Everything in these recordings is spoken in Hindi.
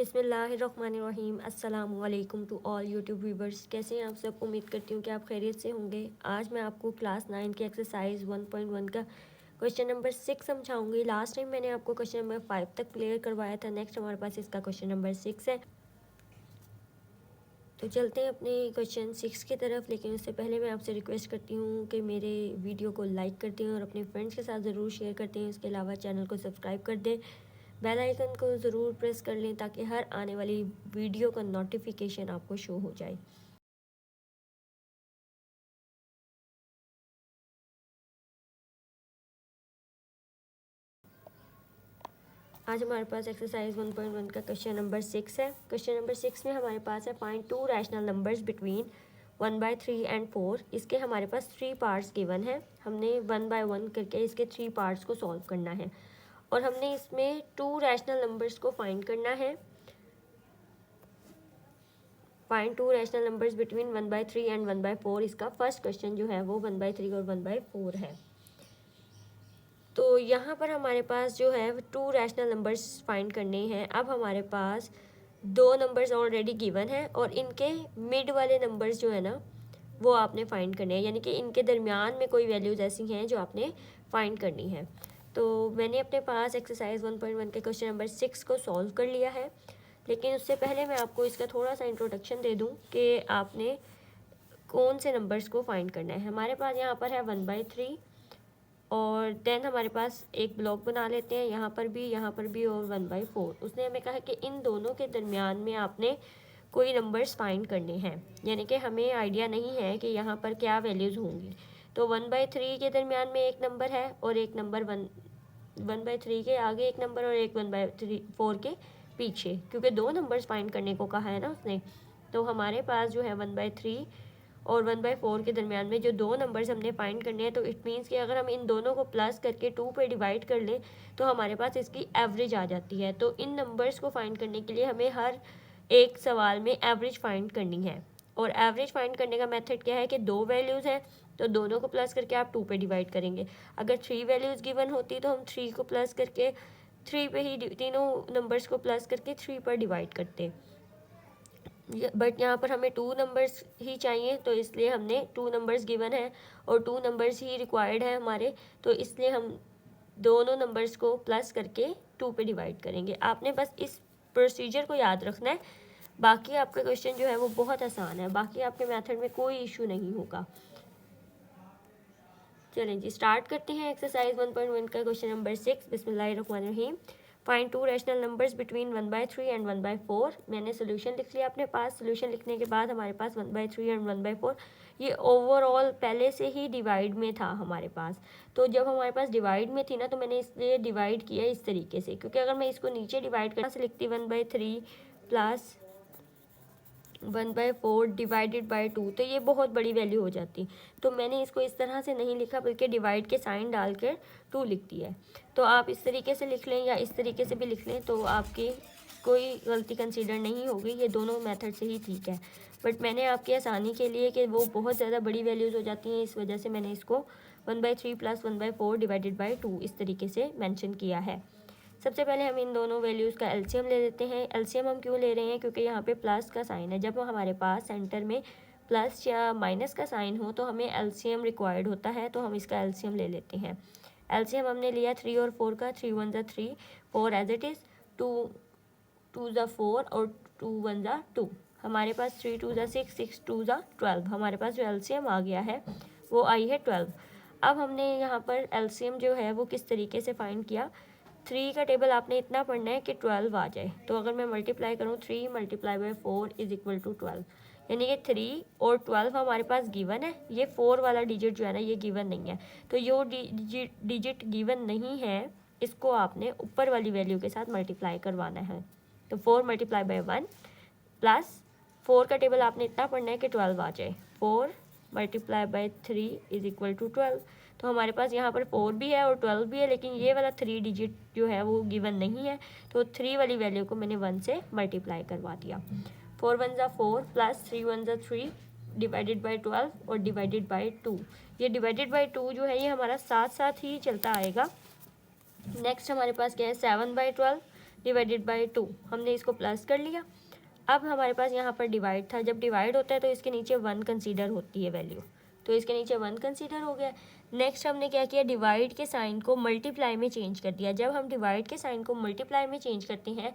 बिस्मिल्लाहिर्रहमानिर्रहीम। अस्सलाम वालेकुम टू ऑल यूट्यूब व्यूवर्स। कैसे हैं आप सब? उम्मीद करती हूँ कि आप खैरियत से होंगे। आज मैं आपको क्लास 9 की एक्सरसाइज 1.1 का क्वेश्चन नंबर 6 समझाऊंगी। लास्ट टाइम मैंने आपको क्वेश्चन नंबर 5 तक क्लियर करवाया था। नेक्स्ट हमारे पास इसका क्वेश्चन नंबर 6 है। तो चलते हैं अपने क्वेश्चन 6 की तरफ, लेकिन उससे पहले मैं आपसे रिक्वेस्ट करती हूँ कि मेरे वीडियो को लाइक करते हैं और अपने फ्रेंड्स के साथ ज़रूर शेयर करते हैं। उसके अलावा चैनल को सब्सक्राइब कर दें, बेल आइकन को ज़रूर प्रेस कर लें ताकि हर आने वाली वीडियो का नोटिफिकेशन आपको शो हो जाए। आज हमारे पास एक्सरसाइज 1.1 का क्वेश्चन नंबर 6 है। क्वेश्चन नंबर 6 में हमारे पास है find to rational numbers between 1/3 and 4। इसके हमारे पास 3 पार्ट्स गिवन है। हमने 1 बाय 1 करके इसके 3 पार्ट्स को सॉल्व करना है और हमने इसमें 2 रैशनल नंबर्स को फाइंड करना है। Find 2 rational numbers between 1/3 and 1/4। इसका फर्स्ट क्वेश्चन जो है वो 1/3 और 1/4 है। तो यहाँ पर हमारे पास जो है 2 रैशनल नंबर्स फाइंड करने हैं। अब हमारे पास 2 नंबर्स ऑलरेडी गिवन है और इनके मिड वाले नंबर्स जो है ना वो आपने फाइंड करने हैं, यानी कि इनके दरमियान में कोई वैल्यूज़ ऐसी हैं जो आपने फाइंड करनी है। तो मैंने अपने पास एक्सरसाइज 1.1 के क्वेश्चन नंबर 6 को सॉल्व कर लिया है, लेकिन उससे पहले मैं आपको इसका थोड़ा सा इंट्रोडक्शन दे दूँ कि आपने कौन से नंबर्स को फाइंड करना है। हमारे पास यहाँ पर है 1/3 और देन हमारे पास एक ब्लॉक बना लेते हैं यहाँ पर भी और 1/4। उसने हमें कहा कि इन दोनों के दरमियान में आपने कोई नंबर्स फाइंड करने हैं, यानी कि हमें आइडिया नहीं है कि यहाँ पर क्या वैल्यूज़ होंगी। तो 1/3 के दरमियान में एक नंबर है और एक नंबर 1/3 के आगे एक नंबर और एक 1/4 के पीछे, क्योंकि 2 नंबर्स फाइंड करने को कहा है ना उसने। तो हमारे पास जो है 1/3 और 1/4 के दरमियान में जो 2 नंबर्स हमने फाइंड करने हैं, तो इट मीन्स कि अगर हम इन दोनों को प्लस करके 2 पे डिवाइड कर लें तो हमारे पास इसकी एवरेज आ जाती है। तो इन नंबर्स को फाइंड करने के लिए हमें हर एक सवाल में एवरेज फाइंड करनी है। और एवरेज फाइंड करने का मेथड क्या है कि 2 वैल्यूज़ हैं तो दोनों को प्लस करके आप 2 पे डिवाइड करेंगे। अगर 3 वैल्यूज़ गिवन होती तो हम 3 को प्लस करके 3 पे ही तीनों नंबर्स को प्लस करके 3 पर डिवाइड करते। बट यहाँ पर हमें 2 नंबर्स ही चाहिए, तो इसलिए हमने 2 नंबर्स गिवन है और 2 नंबर्स ही रिक्वायर्ड है हमारे, तो इसलिए हम दोनों नंबर्स को प्लस करके 2 पे डिवाइड करेंगे। आपने बस इस प्रोसीजर को याद रखना है। बाकी आपका क्वेश्चन जो है वो बहुत आसान है, बाकी आपके मेथड में कोई इशू नहीं होगा। चलें जी, स्टार्ट करते हैं एक्सरसाइज 1.1 का क्वेश्चन नंबर 6। बिस्मिल्लाहिर्रहमानिर्रहीम। Find 2 rational numbers between 1/3 and 1/4। मैंने सोल्यूशन लिख लिया अपने पास। सोल्यूशन लिखने के बाद हमारे पास 1/3 एंड 1/4 ये ओवरऑल पहले से ही डिवाइड में था हमारे पास। तो जब हमारे पास डिवाइड में थी ना, तो मैंने इसलिए डिवाइड किया इस तरीके से, क्योंकि अगर मैं इसको नीचे डिवाइड करना से लिखती 1/3 प्लस 1/4 डिवाइडेड बाई 2, तो ये बहुत बड़ी वैल्यू हो जाती। तो मैंने इसको इस तरह से नहीं लिखा, बल्कि डिवाइड के साइन डाल कर 2 लिख दिया है। तो आप इस तरीके से लिख लें या इस तरीके से भी लिख लें, तो आपकी कोई गलती कंसीडर नहीं होगी। ये दोनों मेथड से ही ठीक है, बट मैंने आपकी आसानी के लिए कि वो बहुत ज़्यादा बड़ी वैल्यूज़ हो जाती हैं, इस वजह से मैंने इसको 1/3 प्लस 1/4 डिवाइडेड बाई 2 इस तरीके से मैंशन किया है। सबसे पहले हम इन दोनों वैल्यूज़ का एलसीएम ले लेते हैं। एलसीएम हम क्यों ले रहे हैं? क्योंकि यहाँ पे प्लस का साइन है। जब हमारे पास सेंटर में प्लस या माइनस का साइन हो तो हमें एलसीएम रिक्वायर्ड होता है, तो हम इसका एलसीएम ले लेते हैं। एलसीएम हमने लिया 3 और 4 का। 3 1 ज़ा 3, 4 एज इट इज़, 2 ज़ा 4 और 2 1 ज़ा 2। हमारे पास 3 2 ज़ा 6, 6 2 ज़ा 12। हमारे पास जो एलसीएम आ गया है वो आई है 12। अब हमने यहाँ पर एलसीएम जो है वो किस तरीके से फाइंड किया। 3 का टेबल आपने इतना पढ़ना है कि 12 आ जाए। तो अगर मैं मल्टीप्लाई करूँ 3 multiply by 4 is equal to 12, यानी कि 3 और 12 हमारे पास गिवन है। ये 4 वाला डिजिट जो है ना ये गिवन नहीं है, तो यो डिजिट गिवन नहीं है, इसको आपने ऊपर वाली वैल्यू के साथ मल्टीप्लाई करवाना है। तो 4 मल्टीप्लाई बाई 1 प्लस 4 का टेबल आपने इतना पढ़ना है कि 12 आ जाए। 4 multiply by 3 is equal to 12। तो हमारे पास यहाँ पर 4 भी है और 12 भी है, लेकिन ये वाला 3 डिजिट जो है वो गिवन नहीं है, तो 3 वाली वैल्यू को मैंने 1 से मल्टीप्लाई करवा दिया। 4 1 ज़ा 4 प्लस 3 1 ज़ा 3 डिवाइडेड बाई 12 और डिवाइडेड बाई 2। ये डिवाइडेड बाई 2 जो है ये हमारा साथ साथ ही चलता आएगा। नेक्स्ट हमारे पास क्या है 7/12। डिवाइडेड बाई 2, हमने इसको प्लस कर लिया। अब हमारे पास यहाँ पर डिवाइड था, जब डिवाइड होता है तो इसके नीचे 1 कंसीडर होती है वैल्यू, तो इसके नीचे 1 कंसीडर हो गया। नेक्स्ट हमने क्या किया, डिवाइड के साइन को मल्टीप्लाई में चेंज कर दिया। जब हम डिवाइड के साइन को मल्टीप्लाई में चेंज करते हैं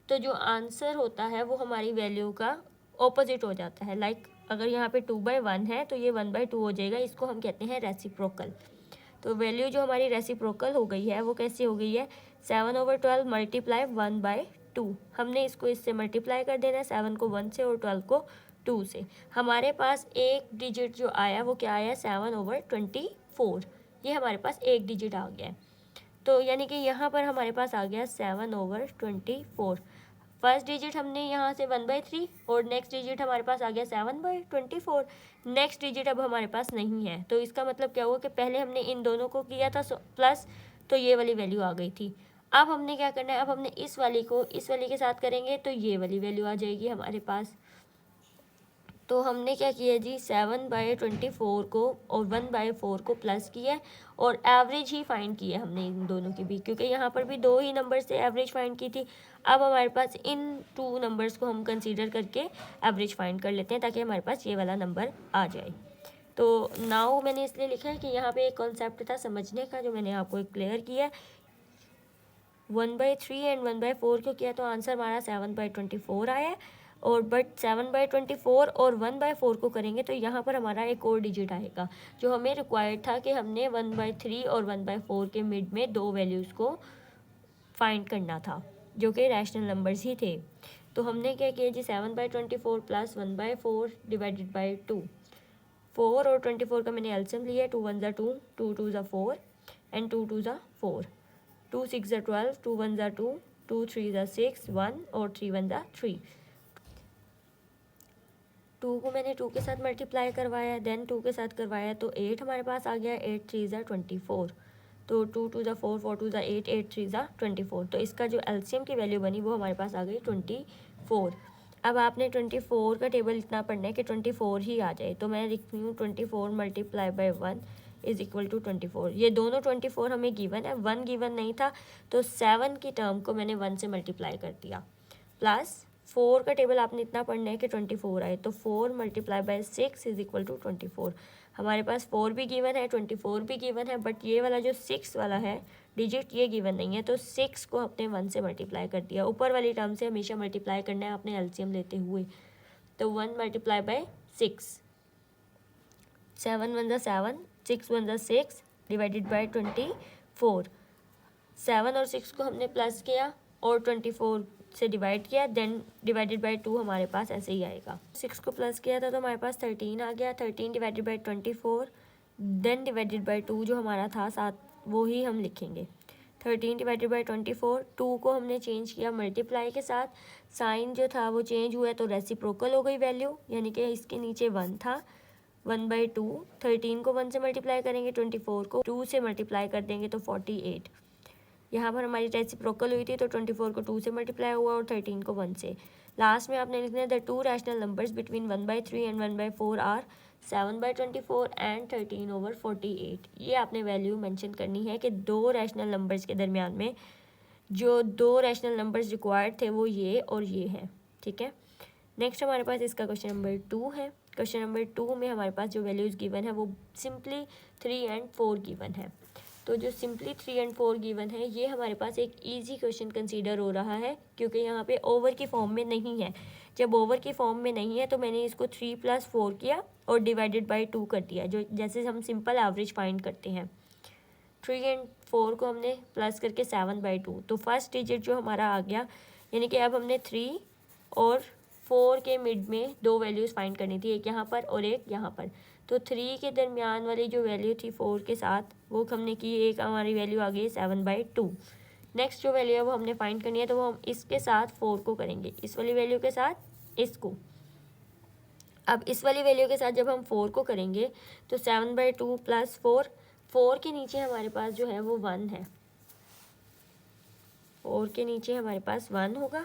तो जो आंसर होता है वो हमारी वैल्यू का ऑपोजिट हो जाता है। लाइक अगर यहाँ पे 2/1 है तो ये 1/2 हो जाएगा, इसको हम कहते हैं रेसिप्रोकल। तो वैल्यू जो हमारी रेसिप्रोकल हो गई है वो कैसे हो गई है, 7/12 मल्टीप्लाई 1/2। हमने इसको इससे मल्टीप्लाई कर देना है, 7 को 1 से और 12 को 2 से। हमारे पास एक डिजिट जो आया वो क्या आया, 7/24। ये हमारे पास एक डिजिट आ गया है। तो यानी कि यहाँ पर हमारे पास आ गया 7/24। फर्स्ट डिजिट हमने यहाँ से 1/3 और नेक्स्ट डिजिट हमारे पास आ गया 7/24। नेक्स्ट डिजिट अब हमारे पास नहीं है, तो इसका मतलब क्या हुआ कि पहले हमने इन दोनों को किया था प्लस, तो ये वाली वैल्यू आ गई थी। अब हमने क्या करना है, अब हमने इस वाली को इस वाली के साथ करेंगे तो ये वाली वैल्यू आ जाएगी हमारे पास। तो हमने क्या किया जी, 7/24 को और 1/4 को प्लस किया और एवरेज ही फाइंड की है हमने इन दोनों की भी, क्योंकि यहाँ पर भी 2 ही नंबर से एवरेज फाइंड की थी। अब हमारे पास इन 2 नंबर्स को हम कंसीडर करके एवरेज फाइंड कर लेते हैं ताकि हमारे पास ये वाला नंबर आ जाए। तो नाउ मैंने इसलिए लिखा है कि यहाँ पे एक कॉन्सेप्ट था समझने का जो मैंने आपको एक क्लियर किया। 1/3 एंड 1/4 को किया तो आंसर हमारा 7/24 आया है। और बट 7/24 और 1/4 को करेंगे तो यहाँ पर हमारा एक और डिजिट आएगा जो हमें रिक्वायर्ड था कि हमने 1/3 और 1/4 के मिड में 2 वैल्यूज़ को फाइंड करना था जो कि रैशनल नंबर्स ही थे। तो हमने क्या किया जी, 7/24 प्लस 1/4 डिवाइडेड बाई 2। 4 और 24 का मैंने एलसीएम लिया, 2 1 2, 2 2 4 एंड 2 2 4, 2 6 12, 2 1 2, 2 3 6, 1 और 3 1 3। 2 को मैंने 2 के साथ मल्टीप्लाई करवाया, देन 2 के साथ करवाया तो 8 हमारे पास आ गया, 8 3 24। तो 2 2 4, 4 2 8, 8 3 24। तो इसका जो एलसीएम की वैल्यू बनी वो हमारे पास आ गई 24। अब आपने 24 का टेबल इतना पढ़ना है कि 24 ही आ जाए, तो मैं लिखती हूँ 24 multiply by 1 is equal to 24। ये दोनों 24 हमें गिवन है, 1 गिवन नहीं था, तो 7 की टर्म को मैंने 1 से मल्टीप्लाई कर दिया। प्लस 4 का टेबल आपने इतना पढ़ना है कि 24 आए, तो 4 multiply by 6 is equal to 24। हमारे पास 4 भी गिवन है, 24 भी गिवन है, बट ये वाला जो 6 वाला है डिजिट ये गिवन नहीं है, तो 6 को आपने 1 से मल्टीप्लाई कर दिया। ऊपर वाली टर्म से हमेशा मल्टीप्लाई करना है आपने एलसीएम लेते हुए। तो 1 मल्टीप्लाई बाई 6, 7 1 7, 6 1 6 डिवाइडेड बाई 24। 7 और 6 को हमने प्लस किया और 24 से डिवाइड किया, देन डिवाइडेड बाई 2 हमारे पास ऐसे ही आएगा। 6 को प्लस किया था तो हमारे पास 13 आ गया, 13 divided by 24, then divided by 2 जो हमारा था 7 वो ही हम लिखेंगे। 13 डिवाइडेड बाई 24, 2 को हमने चेंज किया मल्टीप्लाई के साथ, साइन जो था वो चेंज हुआ तो रेसिप्रोकल हो गई वैल्यू, यानी कि इसके नीचे 1 था, 1/2। 13 को 1 से मल्टीप्लाई करेंगे, 24 को 2 से मल्टीप्लाई कर देंगे तो 48। यहाँ पर हमारी रेसिप्रोकल हुई थी तो 24 को 2 से मल्टीप्लाई हुआ और 13 को 1 से। लास्ट में आपने लिखना है the 2 rational numbers between 1/3 and 1/4 are 7/24 and 13/48। ये आपने वैल्यू मेंशन करनी है कि 2 रैशनल नंबर्स के दरमियान में जो 2 रैशनल नंबर्स रिक्वायर्ड थे वो ये और ये हैं, ठीक है। नेक्स्ट हमारे पास इसका क्वेश्चन नंबर 2 है। क्वेश्चन नंबर 2 में हमारे पास जो वैल्यूज़ गिवन है वो सिंपली 3 एंड 4 गिवन है। तो जो सिंपली 3 एंड 4 गिवन है ये हमारे पास एक इजी क्वेश्चन कंसीडर हो रहा है क्योंकि यहाँ पे ओवर की फॉर्म में नहीं है। जब ओवर की फॉर्म में नहीं है तो मैंने इसको 3 + 4 किया और डिवाइडेड बाई 2 कर दिया, जो जैसे हम सिंपल एवरेज फाइंड करते हैं। 3 एंड 4 को हमने प्लस करके 7/2, तो फर्स्ट डिजिट जो हमारा आ गया, यानी कि अब हमने 3 और 4 के मिड में 2 वैल्यूज़ फाइंड करनी थी, एक यहाँ पर और एक यहाँ पर। तो 3 के दरमियान वाली जो वैल्यू थी 4 के साथ वो हमने की, एक हमारी वैल्यू आ गई 7/2। नेक्स्ट जो वैल्यू है वो हमने फाइंड करनी है, तो वो हम इसके साथ 4 को करेंगे, इस वाली वैल्यू के साथ इसको। अब इस वाली वैल्यू के साथ जब हम 4 को करेंगे तो 7/2 + 4, 4 के नीचे हमारे पास जो है वो 1 है, 4 के नीचे हमारे पास 1 होगा,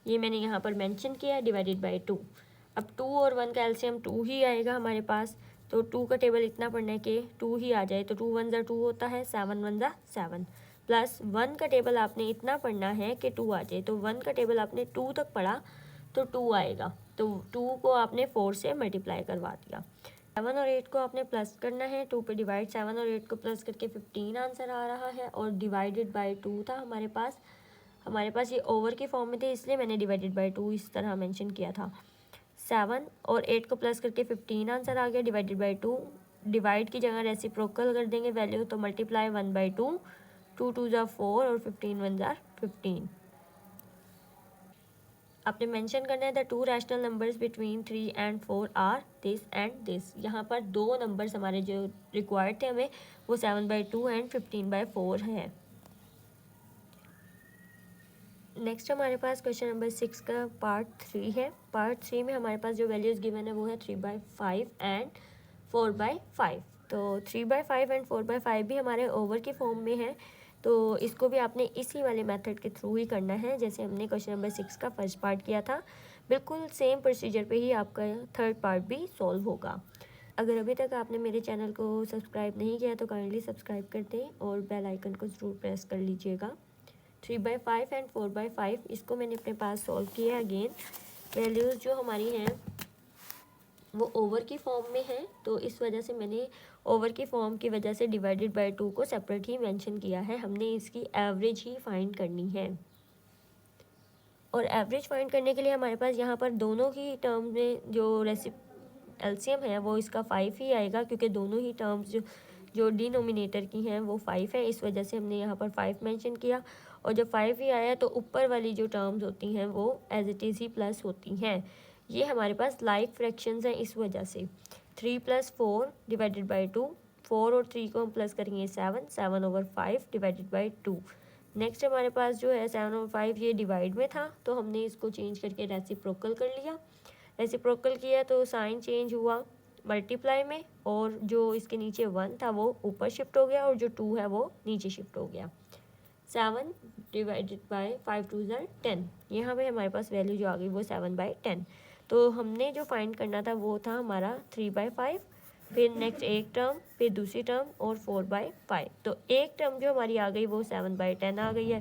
ये मैंने यहाँ पर मेंशन किया, डिवाइडेड बाई 2। अब 2 और 1 का एलसीएम 2 ही आएगा हमारे पास, तो 2 का टेबल इतना पढ़ना है कि 2 ही आ जाए, तो 2 1 2 होता है, 7 1 7, प्लस 1 का टेबल आपने इतना पढ़ना है कि 2 आ जाए। तो 1 का टेबल आपने 2 तक पढ़ा तो 2 आएगा, तो 2 को आपने 4 से मल्टीप्लाई करवा दिया। 7 और 8 को आपने प्लस करना है, 2 पे डिवाइड 7 और 8 को प्लस करके 15 आंसर आ रहा है। और डिवाइडेड बाय 2 था हमारे पास ये ओवर के फॉर्म में थे, इसलिए मैंने डिवाइडेड बाय 2 इस तरह मेंशन किया था। 7 और 8 को प्लस करके 15 आंसर आ गया डिवाइडेड बाय 2। डिवाइड की जगह रेसिप्रोकल कर देंगे वैल्यू, तो मल्टीप्लाई 1/2, 2 2 ज़ा 4 और 15 1 ज़ा 15। आपने मेंशन करना है the two rational numbers between 3 and 4 are this and this. यहाँ पर दो नंबर्स हमारे जो रिक्वायर्ड थे हमें वो 7/2 एंड 15/4 है। नेक्स्ट हमारे पास क्वेश्चन नंबर 6 का पार्ट 3 है। पार्ट 3 में हमारे पास जो वैल्यूज़ गिवन है वो है 3/5 एंड 4/5। तो 3/5 एंड 4/5 भी हमारे ओवर के फॉर्म में है, तो इसको भी आपने इसी वाले मेथड के थ्रू ही करना है जैसे हमने क्वेश्चन नंबर 6 का फर्स्ट पार्ट किया था। बिल्कुल सेम प्रोसीजर पे ही आपका थर्ड पार्ट भी सॉल्व होगा। अगर अभी तक आपने मेरे चैनल को सब्सक्राइब नहीं किया तो काइंडली सब्सक्राइब कर दें और बेल आइकन को ज़रूर प्रेस कर लीजिएगा। 3/5 एंड 4/5 इसको मैंने अपने पास सॉल्व किया है। अगेन वैल्यूज़ जो हमारी हैं वो ओवर की फॉर्म में है, तो इस वजह से मैंने ओवर की फॉर्म की वजह से डिवाइडेड बाय 2 को सेपरेट ही मेंशन किया है। हमने इसकी एवरेज ही फाइंड करनी है, और एवरेज फाइंड करने के लिए हमारे पास यहाँ पर दोनों ही टर्म में जो एलसीएम है वो इसका 5 ही आएगा, क्योंकि दोनों ही टर्म्स जो डिनोमिनेटर की हैं वो 5 है, इस वजह से हमने यहाँ पर 5 मेंशन किया। और जब 5 ही आया तो ऊपर वाली जो टर्म्स होती हैं वो एज इट इज़ ही प्लस होती हैं। ये हमारे पास लाइक फ्रैक्शंस हैं, इस वजह से 3 + 4 डिवाइडेड बाई 2, 4 और 3 को हम प्लस करेंगे 7/5 डिवाइडेड बाई 2। नेक्स्ट हमारे पास जो है 7/5 ये डिवाइड में था, तो हमने इसको चेंज करके रेसिप्रोकल कर लिया। रेसिप्रोकल किया तो साइन चेंज हुआ मल्टीप्लाई में, और जो इसके नीचे 1 था वो ऊपर शिफ्ट हो गया और जो 2 है वो नीचे शिफ्ट हो गया। 7 डिवाइडेड बाई 5 2 ज़ा 10। यहाँ पे हमारे पास वैल्यू जो आ गई वो 7/10। तो हमने जो फाइंड करना था वो था हमारा 3/5, फिर नेक्स्ट एक टर्म, फिर दूसरी टर्म और 4/5। तो एक टर्म जो हमारी आ गई वो 7/10 आ गई है।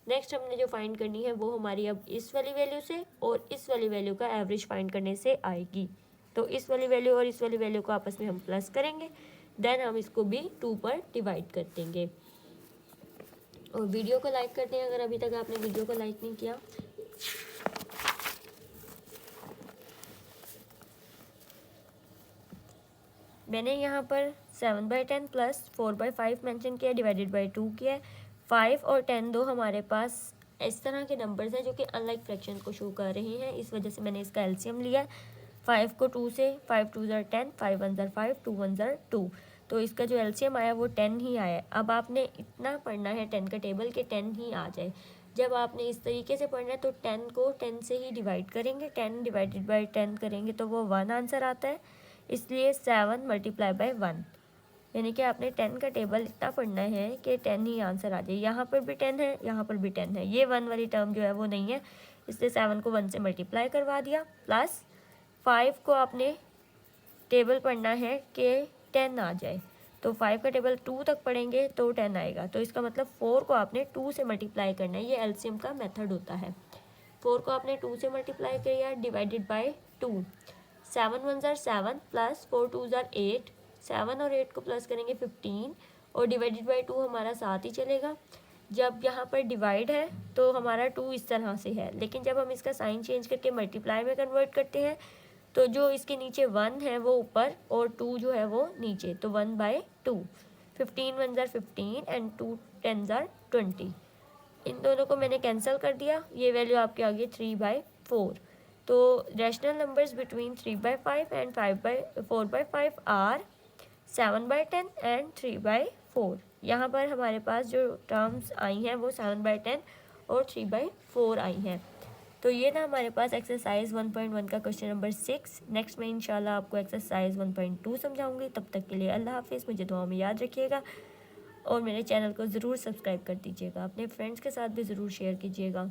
नेक्स्ट हमने जो फाइंड करनी है वो हमारी अब इस वाली वैल्यू से और इस वाली वैल्यू का एवरेज फाइंड करने से आएगी। तो इस वाली वैल्यू और इस वाली वैल्यू को आपस में हम प्लस करेंगे, देन हम इसको भी 2 पर डिवाइड कर देंगे। और वीडियो को लाइक करते हैं अगर अभी तक आपने वीडियो को लाइक नहीं किया। मैंने यहाँ पर 7/10 प्लस 4/5 मेंशन किया, डिवाइडेड बाई 2 किया है। 5 और 10 दो हमारे पास इस तरह के नंबर्स हैं जो कि अनलाइक फ्रैक्शन को शो कर रहे हैं, इस वजह से मैंने इसका एलसीएम लिया है। 5 को 2 से, 5 2 ज़ा 10, 5 1 ज़ा 5, 2 1 ज़ा 2, तो इसका जो एलसीएम आया वो 10 ही आया। अब आपने इतना पढ़ना है 10 का टेबल कि 10 ही आ जाए। जब आपने इस तरीके से पढ़ना है तो 10 को 10 से ही डिवाइड करेंगे, 10 डिवाइडेड बाई 10 करेंगे तो वो 1 आंसर आता है, इसलिए 7 मल्टीप्लाई बाई 1, यानी कि आपने 10 का टेबल इतना पढ़ना है कि 10 ही आंसर आ जाए। यहाँ पर भी 10 है, यहाँ पर भी 10 है, ये 1 वाली टर्म जो है वो नहीं है, इसलिए 7 को 1 से मल्टीप्लाई करवा दिया। प्लस 5 को आपने टेबल पढ़ना है कि 10 आ जाए, तो 5 का टेबल 2 तक पढ़ेंगे तो 10 आएगा, तो इसका मतलब 4 को आपने 2 से मल्टीप्लाई करना है। ये एलसीएम का मेथड होता है। 4 को आपने 2 से मल्टीप्लाई किया डिवाइडेड बाई 2, 7 1 ज़ा 7 प्लस 4 2 ज़ा 8, 7 और 8 को प्लस करेंगे 15 और डिवाइडेड बाई 2 हमारा साथ ही चलेगा। जब यहाँ पर डिवाइड है तो हमारा 2 इस तरह से है, लेकिन जब हम इसका साइन चेंज करके मल्टीप्लाई में कन्वर्ट करते हैं तो जो इसके नीचे 1 है वो ऊपर और 2 जो है वो नीचे, तो 1/2। 15 1 ज़ा 15 एंड 2 10 ज़ा 20। इन दोनों को मैंने कैंसिल कर दिया, ये वैल्यू आपकी आ गई 3/4। तो rational numbers between 3/5 and 4/5 are 7/10 and 3/4। यहाँ पर हमारे पास जो टर्म्स आई हैं वो 7/10 और 3/4 आई हैं। तो ये था हमारे पास एक्सरसाइज 1.1 का क्वेश्चन नंबर 6। नेक्स्ट में इंशाल्लाह आपको एक्सरसाइज 1.2 समझाऊंगी। तब तक के लिए अल्लाह हाफिज़। मुझे दुआ में याद रखिएगा और मेरे चैनल को ज़रूर सब्सक्राइब कर दीजिएगा, अपने फ्रेंड्स के साथ भी ज़रूर शेयर कीजिएगा।